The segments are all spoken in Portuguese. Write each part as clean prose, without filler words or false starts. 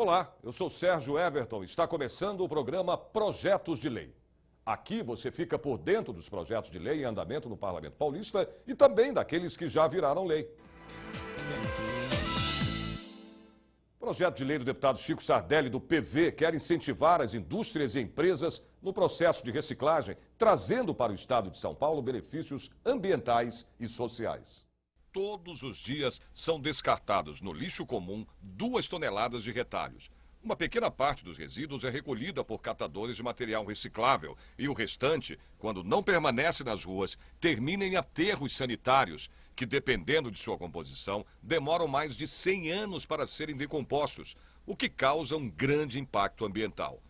Olá, eu sou Sérgio Everton. Está começando o programa Projetos de Lei. Aqui você fica por dentro dos projetos de lei em andamento no Parlamento Paulista e também daqueles que já viraram lei. O projeto de lei do deputado Chico Sardelli, do PV, quer incentivar as indústrias e empresas no processo de reciclagem, trazendo para o estado de São Paulo benefícios ambientais e sociais. Todos os dias são descartados no lixo comum 2 toneladas de retalhos. Uma pequena parte dos resíduos é recolhida por catadores de material reciclável e o restante, quando não permanece nas ruas, termina em aterros sanitários, que, dependendo de sua composição, demoram mais de 100 anos para serem decompostos, o que causa um grande impacto ambiental.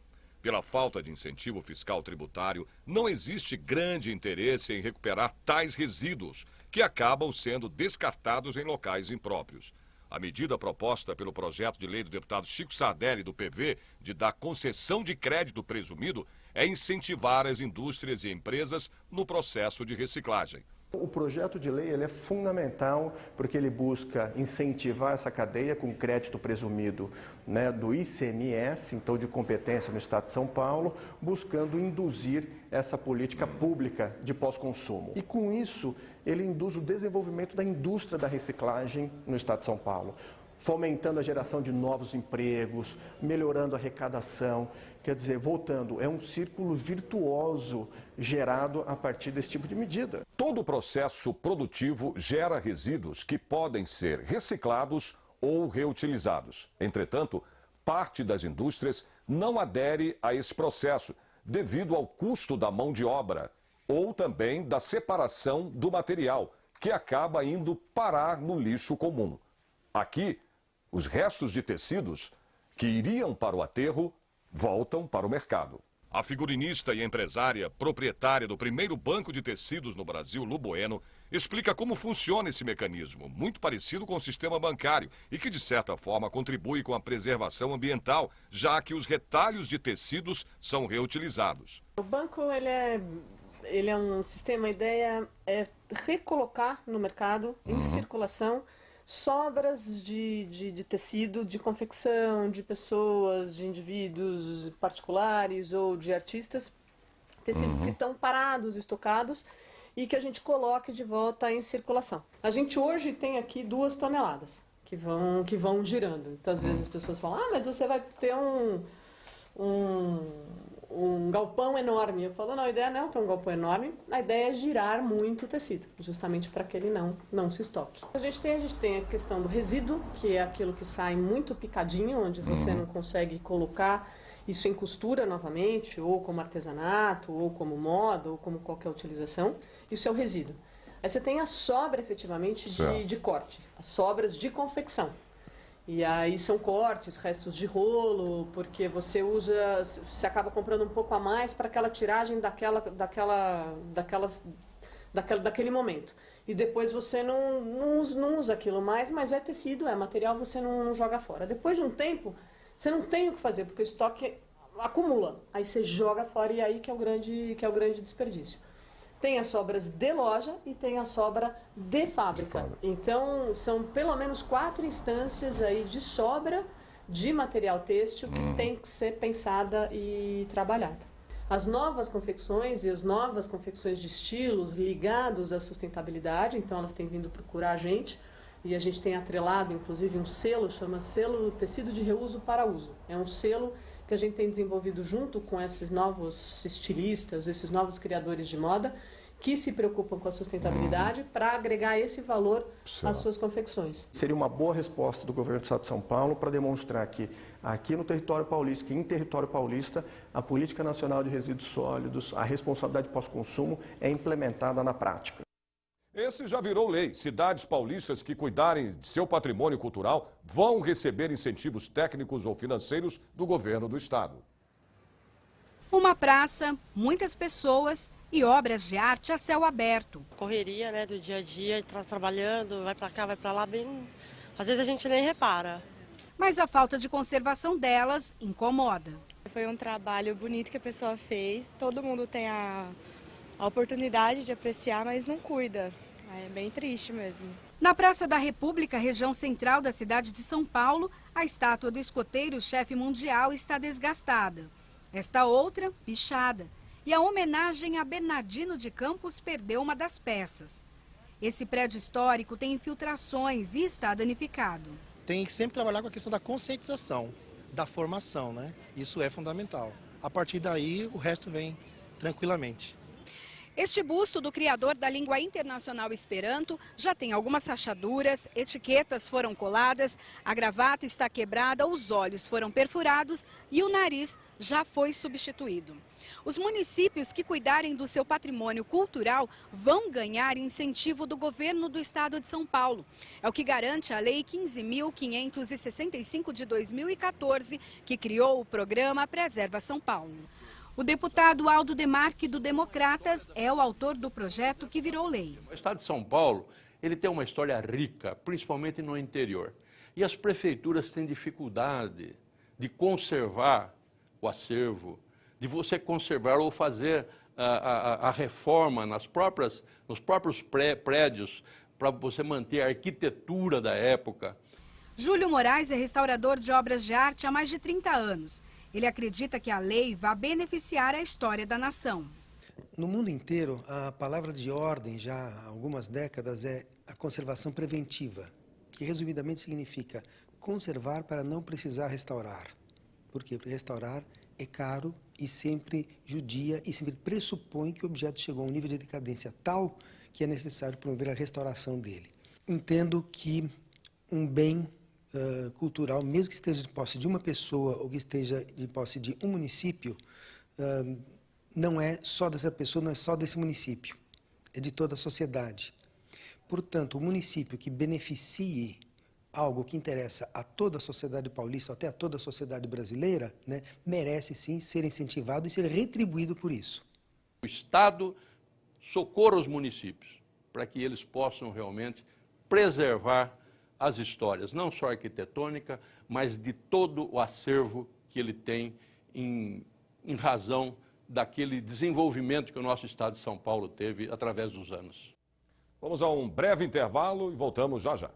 Pela falta de incentivo fiscal tributário, não existe grande interesse em recuperar tais resíduos, que acabam sendo descartados em locais impróprios. A medida proposta pelo projeto de lei do deputado Chico Sardelli, do PV, de dar concessão de crédito presumido, é incentivar as indústrias e empresas no processo de reciclagem. O projeto de lei ele é fundamental porque ele busca incentivar essa cadeia com crédito presumido, do ICMS, então de competência no Estado de São Paulo, buscando induzir essa política pública de pós-consumo. E com isso, ele induz o desenvolvimento da indústria da reciclagem no Estado de São Paulo, fomentando a geração de novos empregos, melhorando a arrecadação. Quer dizer, voltando, é um círculo virtuoso gerado a partir desse tipo de medida. Todo o processo produtivo gera resíduos que podem ser reciclados ou reutilizados. Entretanto, parte das indústrias não adere a esse processo devido ao custo da mão de obra ou também da separação do material, que acaba indo parar no lixo comum. Aqui, os restos de tecidos que iriam para o aterro voltam para o mercado. A figurinista e empresária, proprietária do primeiro banco de tecidos no Brasil, Lu Bueno, explica como funciona esse mecanismo, muito parecido com o sistema bancário e que, de certa forma, contribui com a preservação ambiental, já que os retalhos de tecidos são reutilizados. O banco ele é um sistema, a ideia é recolocar no mercado, em circulação, sobras de tecido, de confecção, de pessoas, de indivíduos particulares ou de artistas, tecidos que estão parados, estocados e que a gente coloca de volta em circulação. A gente hoje tem aqui 2 toneladas que vão girando. Então, às vezes as pessoas falam, mas você vai ter um galpão enorme. Eu falo, não, a ideia não é ter um galpão enorme, a ideia é girar muito tecido, justamente para que ele não se estoque. A gente tem a questão do resíduo, que é aquilo que sai muito picadinho, onde você não consegue colocar isso em costura novamente, ou como artesanato, ou como moda, ou como qualquer utilização. Isso é o resíduo. Aí você tem a sobra, efetivamente, de corte, as sobras de confecção. E aí são cortes, restos de rolo, porque você acaba comprando um pouco a mais para aquela tiragem daquele momento. E depois você não usa aquilo mais, mas é tecido, é material, você não joga fora. Depois de um tempo, você não tem o que fazer, porque o estoque acumula. Aí você joga fora e aí que é o grande desperdício. Tem as sobras de loja e tem a sobra de fábrica. Então, são pelo menos 4 instâncias aí de sobra de material têxtil que tem que ser pensada e trabalhada. As novas confecções e as novas confecções de estilos ligados à sustentabilidade, então elas têm vindo procurar a gente e a gente tem atrelado, inclusive, um selo, chama Selo Tecido de Reuso para Uso. É um selo que a gente tem desenvolvido junto com esses novos estilistas, esses novos criadores de moda, que se preocupam com a sustentabilidade para agregar esse valor às suas confecções. Seria uma boa resposta do governo do Estado de São Paulo para demonstrar que aqui no território paulista, que em território paulista, a Política Nacional de Resíduos Sólidos, a responsabilidade pós-consumo é implementada na prática. Esse já virou lei. Cidades paulistas que cuidarem de seu patrimônio cultural vão receber incentivos técnicos ou financeiros do governo do estado. Uma praça, muitas pessoas e obras de arte a céu aberto. Correria, do dia a dia, trabalhando, vai para cá, vai para lá, às vezes a gente nem repara. Mas a falta de conservação delas incomoda. Foi um trabalho bonito que a pessoa fez, todo mundo tem a oportunidade de apreciar, mas não cuida. É bem triste mesmo. Na Praça da República, região central da cidade de São Paulo, a A estátua do escoteiro chefe mundial está desgastada. Esta outra, pichada. E a homenagem a Bernardino de Campos perdeu uma das peças. Esse prédio histórico tem infiltrações e está danificado. Tem que sempre trabalhar com a questão da conscientização, da formação, né? Isso é fundamental. A partir daí, o resto vem tranquilamente. Este busto do criador da língua internacional Esperanto já tem algumas rachaduras, etiquetas foram coladas, a gravata está quebrada, os olhos foram perfurados e o nariz já foi substituído. Os municípios que cuidarem do seu patrimônio cultural vão ganhar incentivo do governo do estado de São Paulo. É o que garante a Lei 15.565 de 2014, que criou o programa Preserva São Paulo. O deputado Aldo Demarque, do Democratas, é o autor do projeto que virou lei. O estado de São Paulo, ele tem uma história rica, principalmente no interior. E as prefeituras têm dificuldade de conservar o acervo, de você conservar ou fazer a reforma nos próprios prédios para você manter a arquitetura da época. Júlio Moraes é restaurador de obras de arte há mais de 30 anos. Ele acredita que a lei vai beneficiar a história da nação. No mundo inteiro, a palavra de ordem, já há algumas décadas, é a conservação preventiva, que resumidamente significa conservar para não precisar restaurar. Por quê? Porque restaurar é caro e sempre judia e sempre pressupõe que o objeto chegou a um nível de decadência tal que é necessário promover a restauração dele. Entendo que um bem cultural, mesmo que esteja de posse de uma pessoa ou que esteja de posse de um município, não é só dessa pessoa, não é só desse município, é de toda a sociedade. Portanto, o município que beneficie algo que interessa a toda a sociedade paulista, até a toda a sociedade brasileira, né, merece sim ser incentivado e ser retribuído por isso. O Estado socorra os municípios para que eles possam realmente preservar as histórias, não só arquitetônica, mas de todo o acervo que ele tem em razão daquele desenvolvimento que o nosso estado de São Paulo teve através dos anos. Vamos a um breve intervalo e voltamos já já.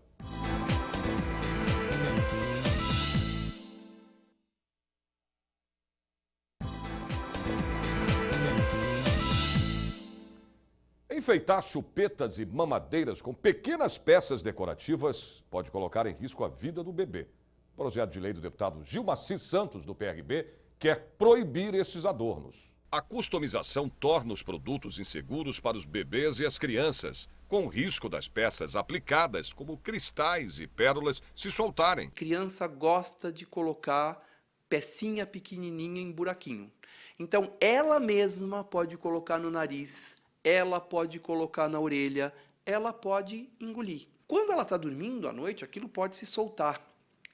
Enfeitar chupetas e mamadeiras com pequenas peças decorativas pode colocar em risco a vida do bebê. O projeto de lei do deputado Gilmaci Santos, do PRB, quer proibir esses adornos. A customização torna os produtos inseguros para os bebês e as crianças, com o risco das peças aplicadas, como cristais e pérolas, se soltarem. Criança gosta de colocar pecinha pequenininha em buraquinho. Então, ela mesma pode colocar no nariz, ela pode colocar na orelha, ela pode engolir. Quando ela está dormindo à noite, aquilo pode se soltar.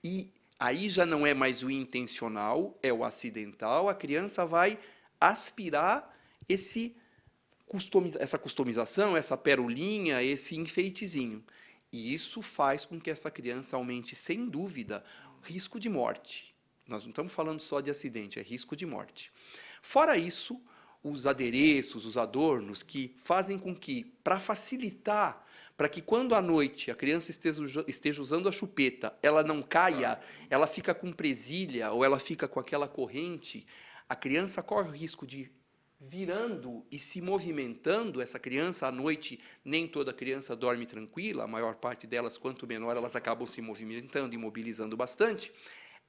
E aí já não é mais o intencional, é o acidental. A criança vai aspirar essa customização, essa perolinha, esse enfeitezinho. E isso faz com que essa criança aumente, sem dúvida, risco de morte. Nós não estamos falando só de acidente, é risco de morte. Fora isso, os adereços, os adornos que fazem com que, para facilitar, para que quando à noite a criança esteja usando a chupeta, ela não caia, ela fica com presilha ou ela fica com aquela corrente, a criança corre o risco de, virando e se movimentando, essa criança à noite, nem toda criança dorme tranquila, a maior parte delas, quanto menor, elas acabam se movimentando e mobilizando bastante.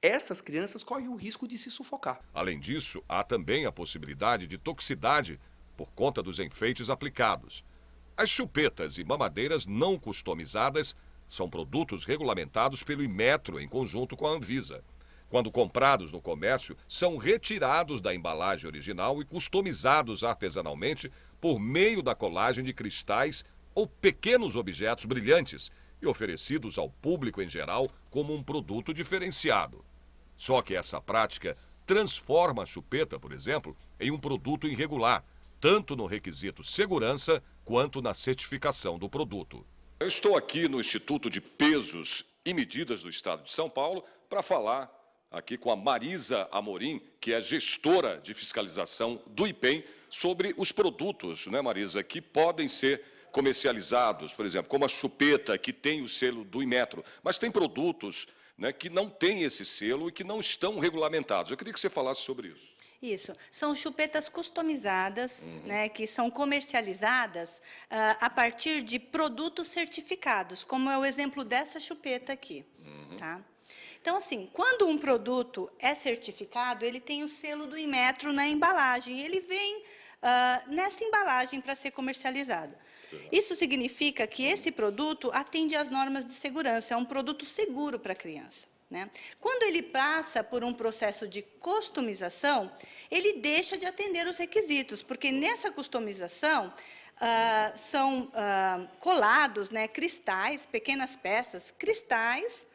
Essas crianças correm o risco de se sufocar. Além disso, há também a possibilidade de toxicidade por conta dos enfeites aplicados. As chupetas e mamadeiras não customizadas são produtos regulamentados pelo Inmetro em conjunto com a Anvisa. Quando comprados no comércio, são retirados da embalagem original e customizados artesanalmente por meio da colagem de cristais ou pequenos objetos brilhantes e oferecidos ao público em geral como um produto diferenciado. Só que essa prática transforma a chupeta, por exemplo, em um produto irregular, tanto no requisito segurança quanto na certificação do produto. Eu estou aqui no Instituto de Pesos e Medidas do Estado de São Paulo para falar aqui com a Marisa Amorim, que é gestora de fiscalização do IPEM, sobre os produtos, né, Marisa, que podem ser comercializados, por exemplo, como a chupeta, que tem o selo do Inmetro, mas tem produtos né, que não têm esse selo e que não estão regulamentados. Eu queria que você falasse sobre isso. Isso, são chupetas customizadas, né, que são comercializadas a partir de produtos certificados, como é o exemplo dessa chupeta aqui. Tá? Então, assim, quando um produto é certificado, ele tem o selo do Inmetro na embalagem, ele vem nessa embalagem para ser comercializado. Isso significa que esse produto atende às normas de segurança, é um produto seguro para a criança. Né? Quando ele passa por um processo de customização, ele deixa de atender os requisitos, porque nessa customização são colados, né, cristais, pequenas peças, cristais,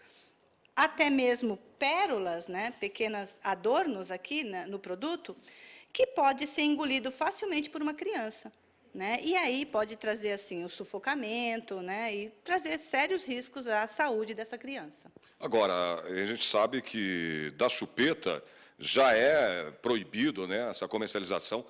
até mesmo pérolas, né, pequenos adornos aqui no produto, que pode ser engolido facilmente por uma criança. Né? E aí pode trazer assim, o sufocamento, né? E trazer sérios riscos à saúde dessa criança. Agora, a gente sabe que da chupeta já é proibido, né, essa comercialização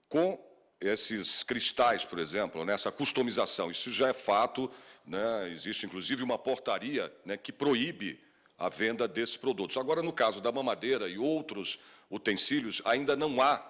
com esses cristais, por exemplo, né, essa customização. Isso já é fato, né? Existe inclusive uma portaria, né, que proíbe a venda desses produtos. Agora, no caso da mamadeira e outros utensílios, ainda não há,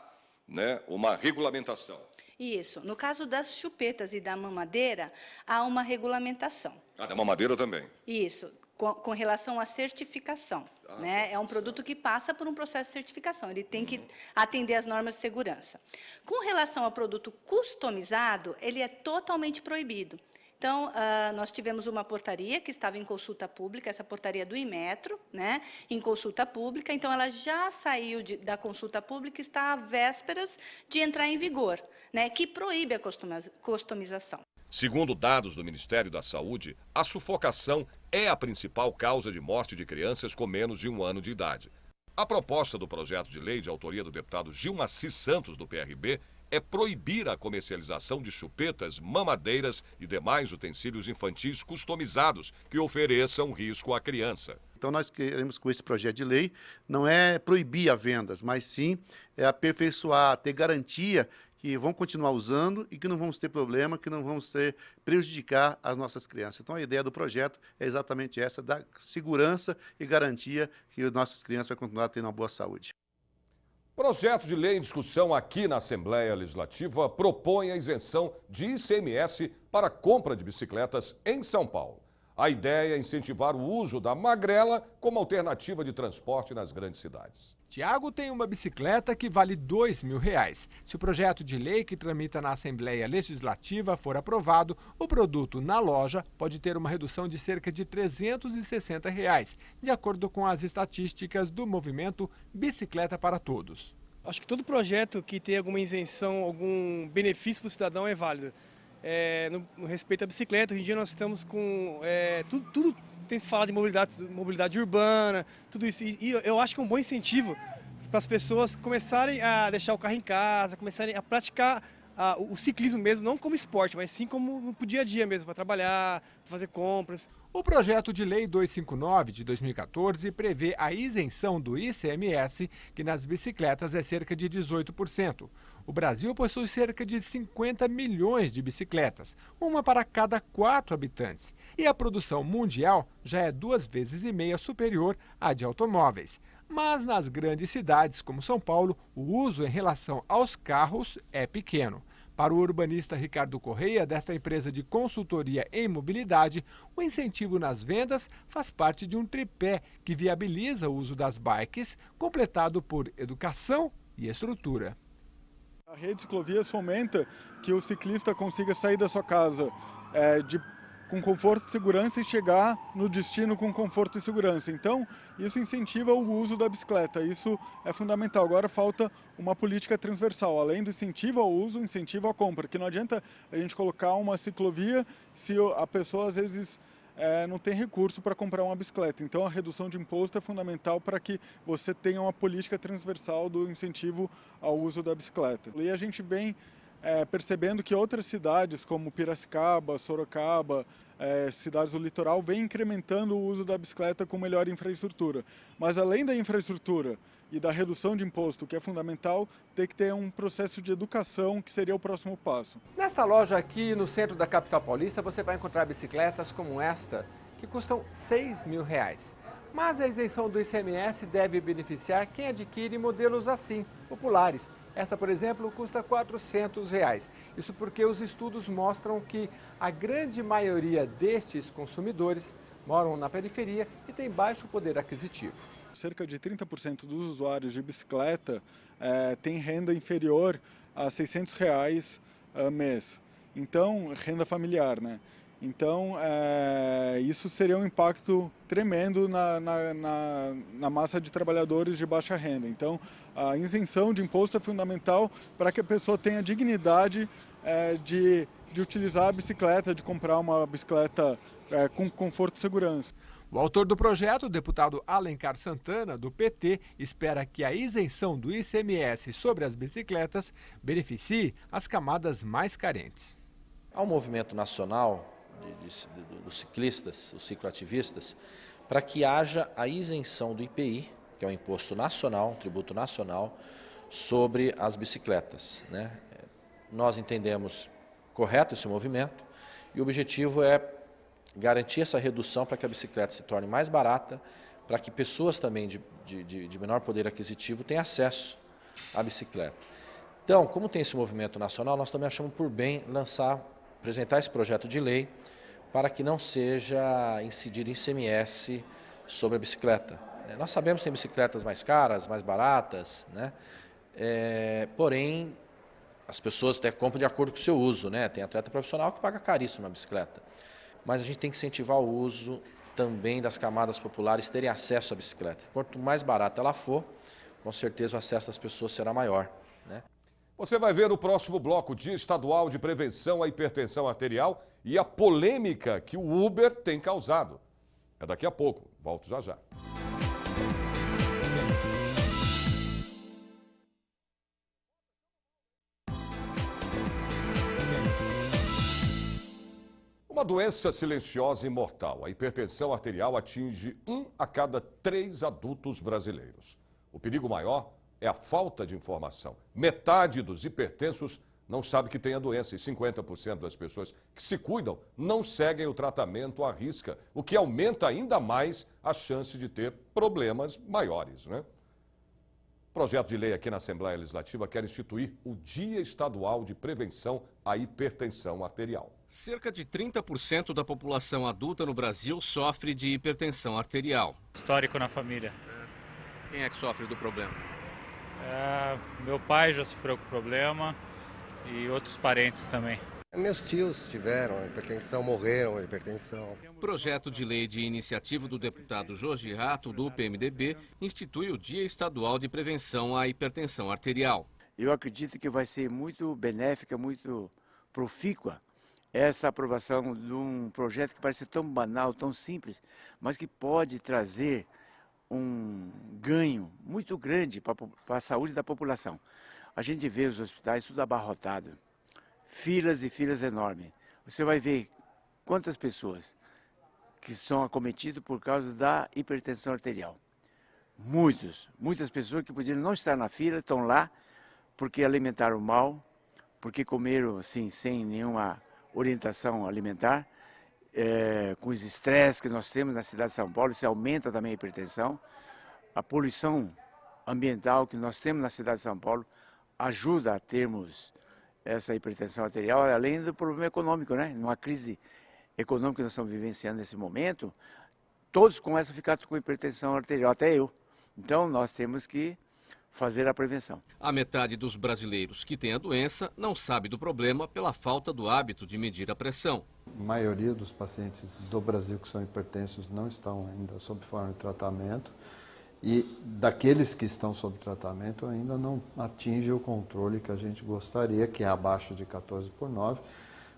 né, uma regulamentação. Isso. No caso das chupetas e da mamadeira, há uma regulamentação. Da mamadeira também? Isso, com relação à certificação. Né? É um produto que passa por um processo de certificação, ele tem que atender às normas de segurança. Com relação ao produto customizado, ele é totalmente proibido. Então, nós tivemos uma portaria que estava em consulta pública, essa portaria do Inmetro, né, em consulta pública, então ela já saiu da consulta pública e está às vésperas de entrar em vigor, né, que proíbe a customização. Segundo dados do Ministério da Saúde, a sufocação é a principal causa de morte de crianças com menos de 1 ano de idade. A proposta do projeto de lei de autoria do deputado Gilmar Assis Santos, do PRB, é proibir a comercialização de chupetas, mamadeiras e demais utensílios infantis customizados que ofereçam risco à criança. Então nós queremos com esse projeto de lei não é proibir as vendas, mas sim é aperfeiçoar, ter garantia que vão continuar usando e que não vamos ter problema, que não vamos prejudicar as nossas crianças. Então a ideia do projeto é exatamente essa, dar segurança e garantia que as nossas crianças vão continuar tendo uma boa saúde. Projeto de lei em discussão aqui na Assembleia Legislativa propõe a isenção de ICMS para a compra de bicicletas em São Paulo. A ideia é incentivar o uso da magrela como alternativa de transporte nas grandes cidades. Tiago tem uma bicicleta que vale R$2.000. Se o projeto de lei que tramita na Assembleia Legislativa for aprovado, o produto na loja pode ter uma redução de cerca de R$360, de acordo com as estatísticas do movimento Bicicleta para Todos. Acho que todo projeto que tem alguma isenção, algum benefício para o cidadão é válido. No respeito à bicicleta, hoje em dia nós estamos com tudo tem se falado de mobilidade urbana, tudo isso. E eu acho que é um bom incentivo para as pessoas começarem a deixar o carro em casa, começarem a praticar o ciclismo mesmo, não como esporte, mas sim como no dia a dia mesmo, para trabalhar, para fazer compras. O projeto de lei 259 de 2014 prevê a isenção do ICMS, que nas bicicletas é cerca de 18%. O Brasil possui cerca de 50 milhões de bicicletas, uma para cada 4 habitantes. E a produção mundial já é 2,5 vezes superior à de automóveis. Mas nas grandes cidades, como São Paulo, o uso em relação aos carros é pequeno. Para o urbanista Ricardo Correia, desta empresa de consultoria em mobilidade, o incentivo nas vendas faz parte de um tripé que viabiliza o uso das bikes, completado por educação e estrutura. A rede de ciclovias fomenta que o ciclista consiga sair da sua casa com conforto e segurança e chegar no destino com conforto e segurança. Então, isso incentiva o uso da bicicleta, isso é fundamental. Agora falta uma política transversal, além do incentivo ao uso, incentivo à compra, porque não adianta a gente colocar uma ciclovia se a pessoa às vezes não tem recurso para comprar uma bicicleta. Então a redução de imposto é fundamental para que você tenha uma política transversal do incentivo ao uso da bicicleta. E a gente vem percebendo que outras cidades como Piracicaba, Sorocaba, cidades do litoral, vêm incrementando o uso da bicicleta com melhor infraestrutura. Mas além da infraestrutura e da redução de imposto, que é fundamental, tem que ter um processo de educação que seria o próximo passo. Nesta loja aqui no centro da capital paulista, você vai encontrar bicicletas como esta, que custam R$6.000. Mas a isenção do ICMS deve beneficiar quem adquire modelos assim, populares. Esta, por exemplo, custa R$ 400. Isso porque os estudos mostram que a grande maioria destes consumidores moram na periferia e têm baixo poder aquisitivo. Cerca de 30% dos usuários de bicicleta têm renda inferior a R$ 600 mês. Então, renda familiar, né? Então, isso seria um impacto tremendo na massa de trabalhadores de baixa renda. Então, a isenção de imposto é fundamental para que a pessoa tenha dignidade de utilizar a bicicleta, de comprar uma bicicleta com conforto e segurança. O autor do projeto, o deputado Alencar Santana, do PT, espera que a isenção do ICMS sobre as bicicletas beneficie as camadas mais carentes. Há um movimento nacional dos ciclistas, os cicloativistas, para que haja a isenção do IPI, que é um imposto nacional, um tributo nacional, sobre as bicicletas, né? Nós entendemos correto esse movimento e o objetivo é garantir essa redução para que a bicicleta se torne mais barata, para que pessoas também de menor poder aquisitivo tenham acesso à bicicleta. Então, como tem esse movimento nacional, nós também achamos por bem apresentar esse projeto de lei para que não seja incidido ICMS sobre a bicicleta. Nós sabemos que tem bicicletas mais caras, mais baratas, né? Porém, as pessoas até compram de acordo com o seu uso, né? Tem atleta profissional que paga caríssimo na bicicleta. Mas a gente tem que incentivar o uso também das camadas populares terem acesso à bicicleta. Quanto mais barata ela for, com certeza o acesso das pessoas será maior, né? Você vai ver no próximo bloco o Dia Estadual de Prevenção à Hipertensão Arterial e a polêmica que o Uber tem causado. É daqui a pouco. Volto já já. Uma doença silenciosa e mortal. A hipertensão arterial atinge 1 a cada 3 adultos brasileiros. O perigo maior é a falta de informação. Metade dos hipertensos não sabe que tem a doença e 50% das pessoas que se cuidam não seguem o tratamento à risca, o que aumenta ainda mais a chance de ter problemas maiores, né? O projeto de lei aqui na Assembleia Legislativa quer instituir o Dia Estadual de Prevenção à Hipertensão Arterial. Cerca de 30% da população adulta no Brasil sofre de hipertensão arterial. Histórico na família. Quem é que sofre do problema? Meu pai já sofreu com problema e outros parentes também. Meus tios tiveram hipertensão, morreram de hipertensão. Projeto de lei de iniciativa do deputado Jorge Rato, do PMDB, institui o Dia Estadual de Prevenção à Hipertensão Arterial. Eu acredito que vai ser muito benéfica, muito profícua essa aprovação de um projeto que parece tão banal, tão simples, mas que pode trazer um ganho muito grande para a saúde da população. A gente vê os hospitais tudo abarrotado, filas e filas enormes. Você vai ver quantas pessoas que são acometidas por causa da hipertensão arterial. Muitas pessoas que podiam não estar na fila, estão lá porque alimentaram mal, porque comeram assim, sem nenhuma orientação alimentar, com os estresses que nós temos na cidade de São Paulo, isso aumenta também a hipertensão. A poluição ambiental que nós temos na cidade de São Paulo ajuda a termos essa hipertensão arterial, além do problema econômico, né? Numa crise econômica que nós estamos vivenciando nesse momento, todos começam a ficar com hipertensão arterial, até eu. Então, nós temos que fazer a prevenção. A metade dos brasileiros que têm a doença não sabe do problema pela falta do hábito de medir a pressão. A maioria dos pacientes do Brasil que são hipertensos não estão ainda sob forma de tratamento e daqueles que estão sob tratamento ainda não atinge o controle que a gente gostaria, que é abaixo de 14/9,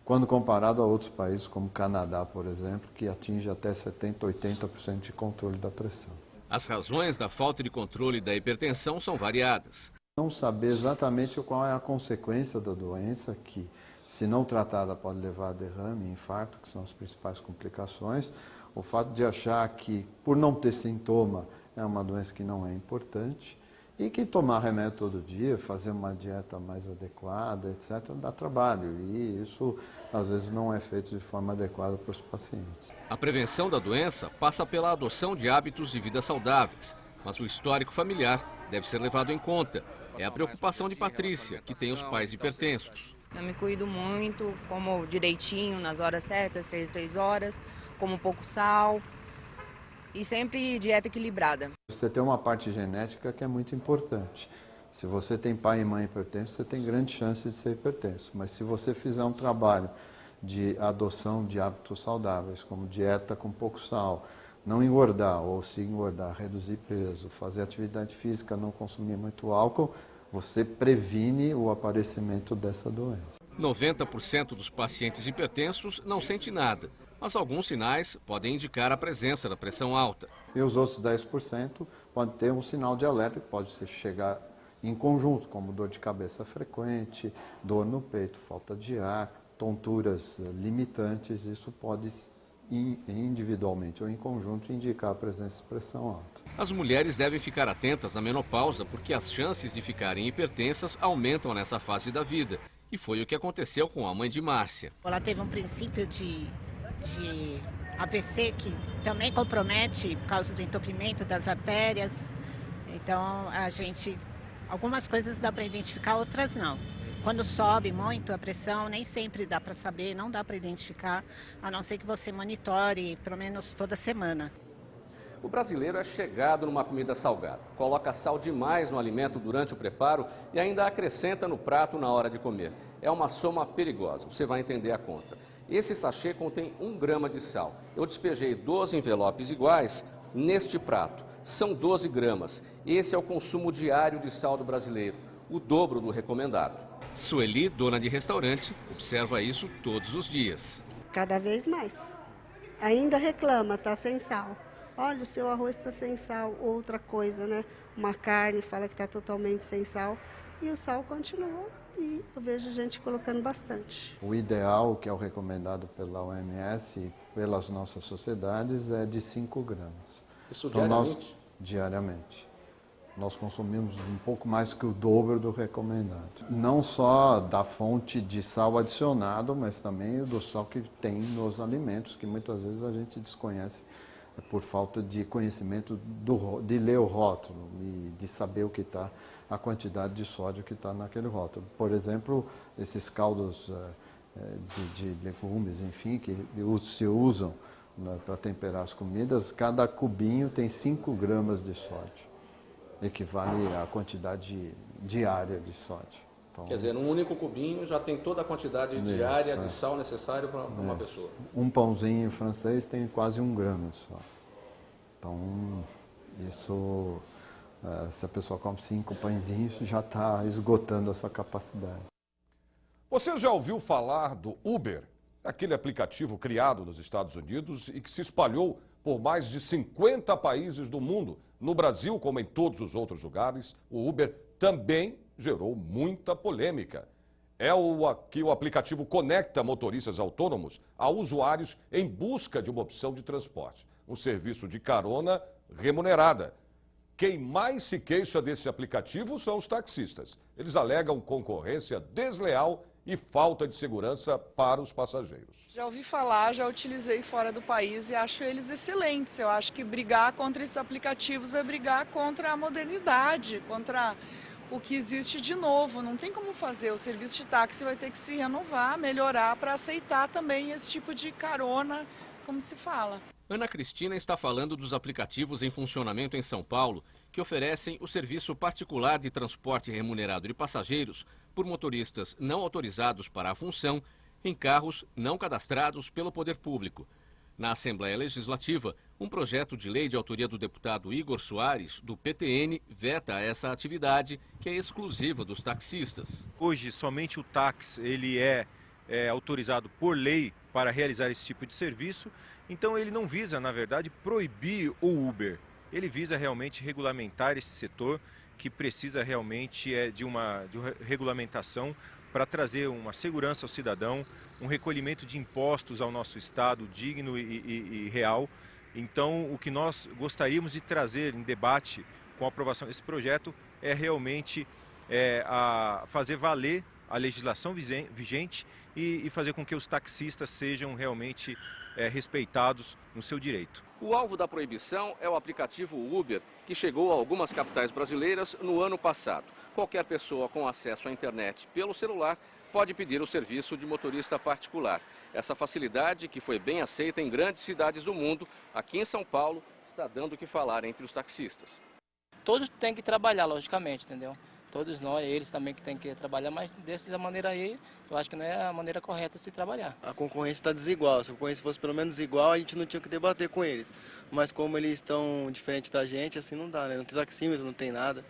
quando comparado a outros países como o Canadá, por exemplo, que atinge até 70%, 80% de controle da pressão. As razões da falta de controle da hipertensão são variadas. Não saber exatamente qual é a consequência da doença, que se não tratada pode levar a derrame e infarto, que são as principais complicações. O fato de achar que por não ter sintoma é uma doença que não é importante E que tomar remédio todo dia, fazer uma dieta mais adequada, etc., dá trabalho. E isso, às vezes, não é feito de forma adequada para os pacientes. A prevenção da doença passa pela adoção de hábitos de vida saudáveis, mas o histórico familiar deve ser levado em conta. É a preocupação de Patrícia, que tem os pais hipertensos. Eu me cuido muito, como direitinho, nas horas certas, 3 horas, como pouco sal e sempre dieta equilibrada. Você tem uma parte genética que é muito importante. Se você tem pai e mãe hipertensos, você tem grande chance de ser hipertenso. Mas se você fizer um trabalho de adoção de hábitos saudáveis, como dieta com pouco sal, não engordar, ou se engordar, reduzir peso, fazer atividade física, não consumir muito álcool, você previne o aparecimento dessa doença. 90% dos pacientes hipertensos não sente nada, mas alguns sinais podem indicar a presença da pressão alta. E os outros 10% podem ter um sinal de alerta que pode chegar em conjunto, como dor de cabeça frequente, dor no peito, falta de ar, tonturas limitantes. Isso pode individualmente ou em conjunto indicar a presença de pressão alta. As mulheres devem ficar atentas na menopausa porque as chances de ficarem hipertensas aumentam nessa fase da vida. E foi o que aconteceu com a mãe de Márcia. Ela teve um princípio de AVC que também compromete por causa do entupimento das artérias. Então, algumas coisas dá para identificar, outras não. Quando sobe muito a pressão, nem sempre dá para saber, não dá para identificar, a não ser que você monitore pelo menos toda semana. O brasileiro é chegado numa comida salgada. Coloca sal demais no alimento durante o preparo e ainda acrescenta no prato na hora de comer. É uma soma perigosa, você vai entender a conta. Esse sachê contém 1 grama de sal. Eu despejei 12 envelopes iguais neste prato. São 12 gramas. Esse é o consumo diário de sal do brasileiro, o dobro do recomendado. Sueli, dona de restaurante, observa isso todos os dias. Cada vez mais. Ainda reclama, tá sem sal. Olha, o seu arroz está sem sal, outra coisa, né? Uma carne fala que está totalmente sem sal e o sal continua e eu vejo gente colocando bastante. O ideal, que é o recomendado pela OMS e pelas nossas sociedades, é de 5 gramas. Isso diariamente? Diariamente. Nós consumimos um pouco mais que o dobro do recomendado. Não só da fonte de sal adicionado, mas também do sal que tem nos alimentos, que muitas vezes a gente desconhece por falta de conhecimento de ler o rótulo e de saber o que está, a quantidade de sódio que está naquele rótulo. Por exemplo, esses caldos de legumes, enfim, que se usam para temperar as comidas, cada cubinho tem 5 gramas de sódio. Equivale à quantidade diária de sódio. Então, quer dizer, num único cubinho já tem toda a quantidade diária de sal necessária para uma pessoa. Um pãozinho francês tem quase 1 grama de sal. Então, isso, se a pessoa come 5 pãezinhos, já está esgotando a sua capacidade. Você já ouviu falar do Uber? Aquele aplicativo criado nos Estados Unidos e que se espalhou por mais de 50 países do mundo. No Brasil, como em todos os outros lugares, o Uber também gerou muita polêmica. É que o aplicativo conecta motoristas autônomos a usuários em busca de uma opção de transporte, um serviço de carona remunerada. Quem mais se queixa desse aplicativo são os taxistas. Eles alegam concorrência desleal e falta de segurança para os passageiros. Já ouvi falar, já utilizei fora do país e acho eles excelentes. Eu acho que brigar contra esses aplicativos é brigar contra a modernidade, contra o que existe de novo. Não tem como fazer. O serviço de táxi vai ter que se renovar, melhorar para aceitar também esse tipo de carona, como se fala. Ana Cristina está falando dos aplicativos em funcionamento em São Paulo, que oferecem o serviço particular de transporte remunerado de passageiros por motoristas não autorizados para a função em carros não cadastrados pelo poder público. Na Assembleia Legislativa, um projeto de lei de autoria do deputado Igor Soares, do PTN, veta essa atividade que é exclusiva dos taxistas. Hoje, somente o táxi ele é autorizado por lei para realizar esse tipo de serviço, então ele não visa, na verdade, proibir o Uber. Ele visa realmente regulamentar esse setor que precisa realmente de uma regulamentação para trazer uma segurança ao cidadão, um recolhimento de impostos ao nosso Estado digno e real. Então, o que nós gostaríamos de trazer em debate com a aprovação desse projeto é realmente a fazer valer a legislação vigente e fazer com que os taxistas sejam realmente respeitados no seu direito. O alvo da proibição é o aplicativo Uber, que chegou a algumas capitais brasileiras no ano passado. Qualquer pessoa com acesso à internet pelo celular pode pedir o serviço de motorista particular. Essa facilidade, que foi bem aceita em grandes cidades do mundo, aqui em São Paulo, está dando o que falar entre os taxistas. Todos têm que trabalhar, logicamente, entendeu? Todos nós, eles também que têm que trabalhar, mas dessa maneira aí, eu acho que não é a maneira correta de se trabalhar. A concorrência está desigual. Se a concorrência fosse pelo menos igual, a gente não tinha que debater com eles. Mas como eles estão diferentes da gente, assim não dá, né? Não tem taxímetro, não tem nada.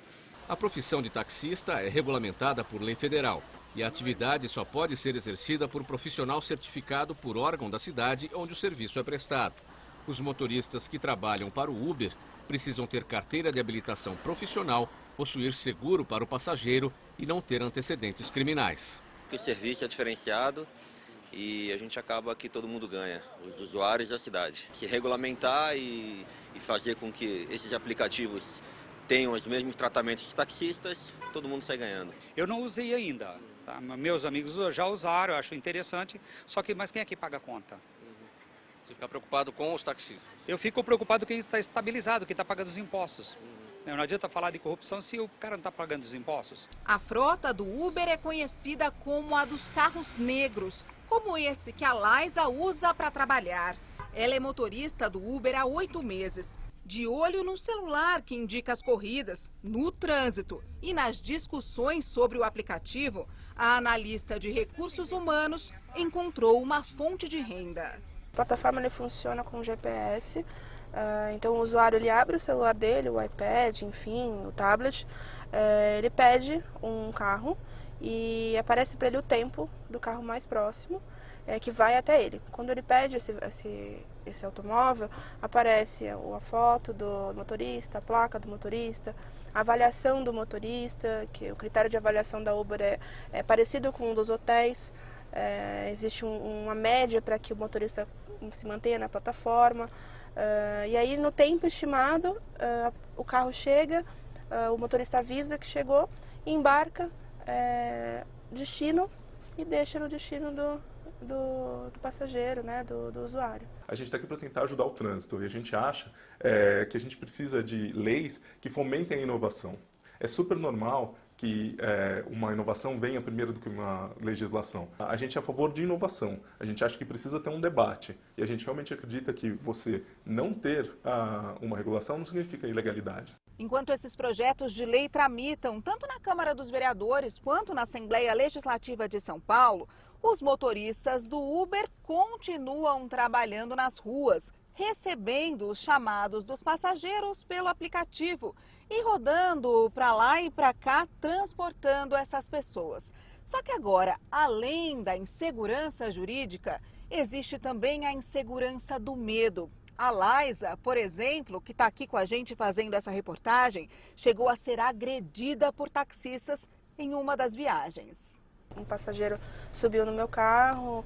A profissão de taxista é regulamentada por lei federal e a atividade só pode ser exercida por profissional certificado por órgão da cidade onde o serviço é prestado. Os motoristas que trabalham para o Uber precisam ter carteira de habilitação profissional, possuir seguro para o passageiro e não ter antecedentes criminais. O serviço é diferenciado e a gente acaba que todo mundo ganha, os usuários e a cidade. Se regulamentar e fazer com que esses aplicativos tenham os mesmos tratamentos de taxistas, todo mundo sai ganhando. Eu não usei ainda, tá? Meus amigos já usaram, eu acho interessante, mas quem é que paga a conta? Você fica preocupado com os taxistas? Eu fico preocupado com quem está estabilizado, quem está pagando os impostos. Não adianta falar de corrupção se o cara não está pagando os impostos. A frota do Uber é conhecida como a dos carros negros, como esse que a Laisa usa para trabalhar. Ela é motorista do Uber há 8 meses. De olho no celular que indica as corridas, no trânsito e nas discussões sobre o aplicativo, a analista de recursos humanos encontrou uma fonte de renda. A plataforma funciona com GPS, então o usuário ele abre o celular dele, o iPad, enfim, o tablet, ele pede um carro e aparece para ele o tempo do carro mais próximo que vai até ele. Quando ele pede esse automóvel, aparece a foto do motorista, a placa do motorista, a avaliação do motorista, que o critério de avaliação da Uber é parecido com o dos hotéis. Existe uma média para que o motorista se mantenha na plataforma. E aí, no tempo estimado, o carro chega, o motorista avisa que chegou, embarca, destino e deixa no destino do passageiro, né, do usuário. A gente está aqui para tentar ajudar o trânsito e a gente acha que a gente precisa de leis que fomentem a inovação. É super normal que uma inovação venha primeiro do que uma legislação. A gente é a favor de inovação, a gente acha que precisa ter um debate e a gente realmente acredita que você não ter uma regulação não significa ilegalidade. Enquanto esses projetos de lei tramitam tanto na Câmara dos Vereadores quanto na Assembleia Legislativa de São Paulo, os motoristas do Uber continuam trabalhando nas ruas, recebendo os chamados dos passageiros pelo aplicativo e rodando para lá e para cá, transportando essas pessoas. Só que agora, além da insegurança jurídica, existe também a insegurança do medo. A Laisa, por exemplo, que está aqui com a gente fazendo essa reportagem, chegou a ser agredida por taxistas em uma das viagens. Um passageiro subiu no meu carro,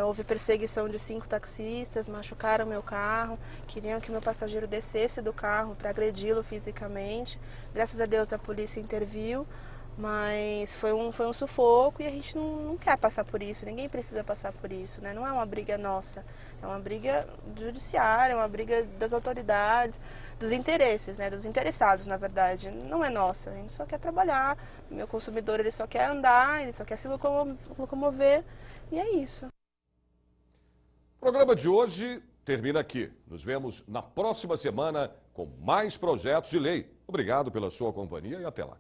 houve perseguição de 5 taxistas, machucaram meu carro, queriam que meu passageiro descesse do carro para agredi-lo fisicamente. Graças a Deus a polícia interviu, mas foi um sufoco e a gente não quer passar por isso, ninguém precisa passar por isso, né? Não é uma briga nossa, é uma briga judiciária, é uma briga das autoridades, dos interesses, né? Dos interessados, na verdade. Não é nossa, a gente só quer trabalhar, o meu consumidor ele só quer andar, ele só quer se locomover e é isso. O programa de hoje termina aqui. Nos vemos na próxima semana com mais projetos de lei. Obrigado pela sua companhia e até lá.